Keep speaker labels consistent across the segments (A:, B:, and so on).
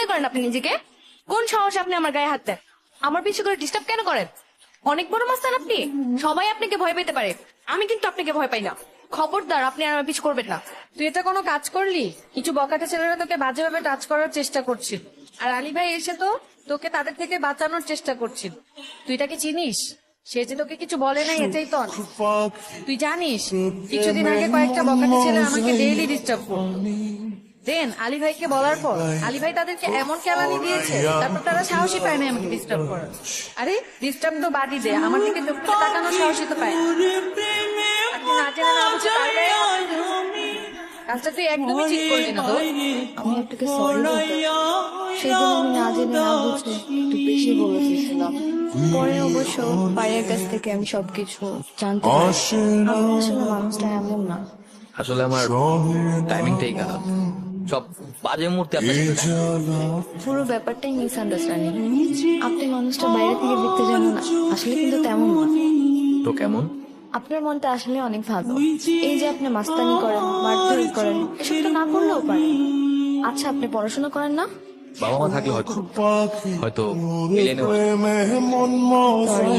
A: মনে করেন আপনি নিজেকে? কোন সাহসে আপনি আমার গায়ে হাত দেন? আমার পিছু করে ডিস্টার্ব কেন করেন? অনেক বড় মাস্তান আপনি, সবাই আপনাকে ভয় পেতে পারে, আমি কিন্তু আপনাকে ভয় পাই না। খবরদার, আপনি আর আমার পিছু করবেন না।
B: তুই এটা কোনো কাজ করলি? কিছু বকাটে ছেলেরা তোকে বাজেভাবে টাচ করার চেষ্টা করছিল, আর আলী ভাই এসে তো তোকে তাদের থেকে বাঁচানোর চেষ্টা করছিল। তুই তাকে চিনিস? সে যে তোকে কিছু বলে নাই এটাই তো অনেক। তুই জানিস কিছুদিন আগে কয়েকটা বকাটে ছেলে আমাকে ডেইলি ডিস্টার্ব করতো। দেন আলী ভাইকে বলার পর আলী ভাই তাদেরকে এমন কেলানি দিয়েছে, তারপর তারা সাহসী পায় না আমাকে ডিস্টার্ব করার। আরে ডিস্টার্ব তো বাদই দে, আমার দিকে চোখ তুলে তাকানোর সাহসই তো পায় না। আর তুই না জেনে না বুঝে তার গায়ে হাত দিলি। কাজটা তুই একদমই ঠিক করলি না তো।
A: আমি আপনাকে সরি বলতে, সেদিন আমি না জেনে না বুঝে একটু বেশি বলে দিয়েছিলাম। পরে অবশ্য ভাইয়ের কাছ থেকে আমি সবকিছু জানতে পারছি। আমি আসলে মানুষটা এমন না।
C: আসলে আমার টাইমিংটাই খারাপ, সব বাজে মুহূর্তে আপনার সাথে দেখা।
A: পুরো ব্যাপারটাই মিসআন্ডারস্ট্যান্ডিং। আপনি মানুষটা বাইরে থেকে দেখতে যেমন না, আসলে কিন্তু তেমন না।
C: তো কেমন?
A: আপনার মনটা আসলে অনেক ভালো। এই যে আপনি মাস্তানি করেন, মারধর করেন, এসব তো না করলেও পারেন। আচ্ছা, আপনি পড়াশোনা করেন না?
C: বাবা মা থাকলে হয়তো হয়তো মিলিয়ে নেওয়া যেত।
A: Sorry,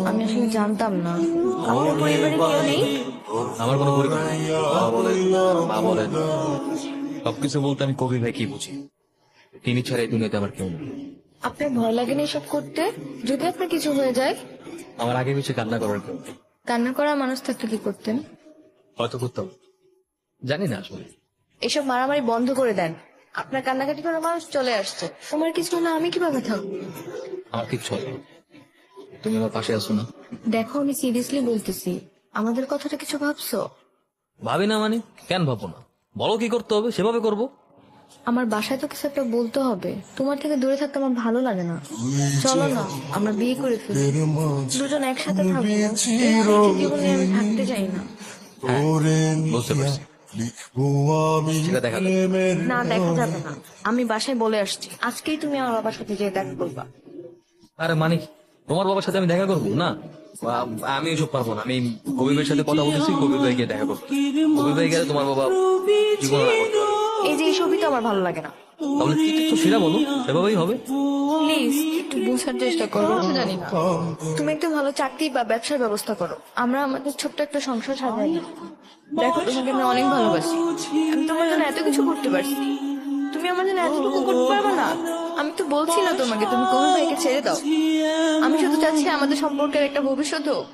A: আমি আসলে জানতাম না। আপনার পরিবারে কেউ নেই?
C: আমার কোনো পরিবার নেই। বাবা বলেন, মা বলেন, সবকিছু বলতে আমি কবির ভাই কি বুঝি। তিনি ছাড়া এই দুনিয়াতে আমার কেউ নেই।
A: আপনার ভয় লাগে না এসব করতে? যদি আপনার কিছু হয়ে যায়?
C: আমার আগে পিছিয়ে কান্না করার কেউ নেই।
A: কান্না করা মানুষ থাকলে কি করতেন?
C: হয়তো করতাম, জানি না আসলে।
A: এসব মারামারি বন্ধ করে দেন। আপনার কান্নাকাটি করা মানুষ চলে আসছে। তোমার কিছু হলে আমি কিভাবে থাকবো?
C: আমার কিচ্ছু হবে না। তুমি আমার পাশে আসো না?
A: দেখো, আমি সিরিয়াসলি বলতেছি, আমাদের কথাটা কিছু ভাবছো?
C: ভাবি না মানে? কেন ভাববো না? বলো কি করতে হবে, সেভাবে করবো।
A: আমার বাসায় তো কিছু একটা বলতে হবে। তোমার থেকে দূরে থাকতে আমার ভালো লাগে না। চলো না, আমরা বিয়ে করে ফেলি, দুজন একসাথে থাকবো। এই জীবনে আমি থাকতে চাই না।
C: বুঝতে পারছি, সেটা দেখা যাবে।
A: না, দেখা যাবে না। আমি বাসায় বলে আসছি, আজকেই তুমি আমার বাবার সাথে যেয়ে দেখা করবা।
C: আরে মানে কি? তোমার বাবার সাথে আমি দেখা করবো না? আমি এসব পারবো না। আমি কবির ভাইয়ের সাথে কথা বলেছি, কবির ভাই গিয়ে দেখা করবো। কবির ভাই গেলে তোমার বাবা জীবন না করতে পারবে।
A: এই যে এই ছবি তো আমার ভালো লাগে না।
C: তাহলে কি তো সেটা বলো, সেভাবেই হবে।
A: প্লিজ একটু বোঝার চেষ্টা করো। জানি না, তুমি একটা ভালো চাকরি বা ব্যবসার ব্যবস্থা করো, আমরা আমাদের ছোট্ট একটা সংসার সাজাই। দেখো, তোমাকে আমি অনেক ভালোবাসি। আমি তোমার জন্য এত কিছু করতে পারছি, তুমি আমার জন্য এতটুকু করতে পারবে না? আমি তো বলছি না তোমাকে তুমি কবির ভাইকে ছেড়ে দাও। আমি শুধু চাচ্ছি আমাদের সম্পর্কের একটা ভবিষ্যৎ হোক।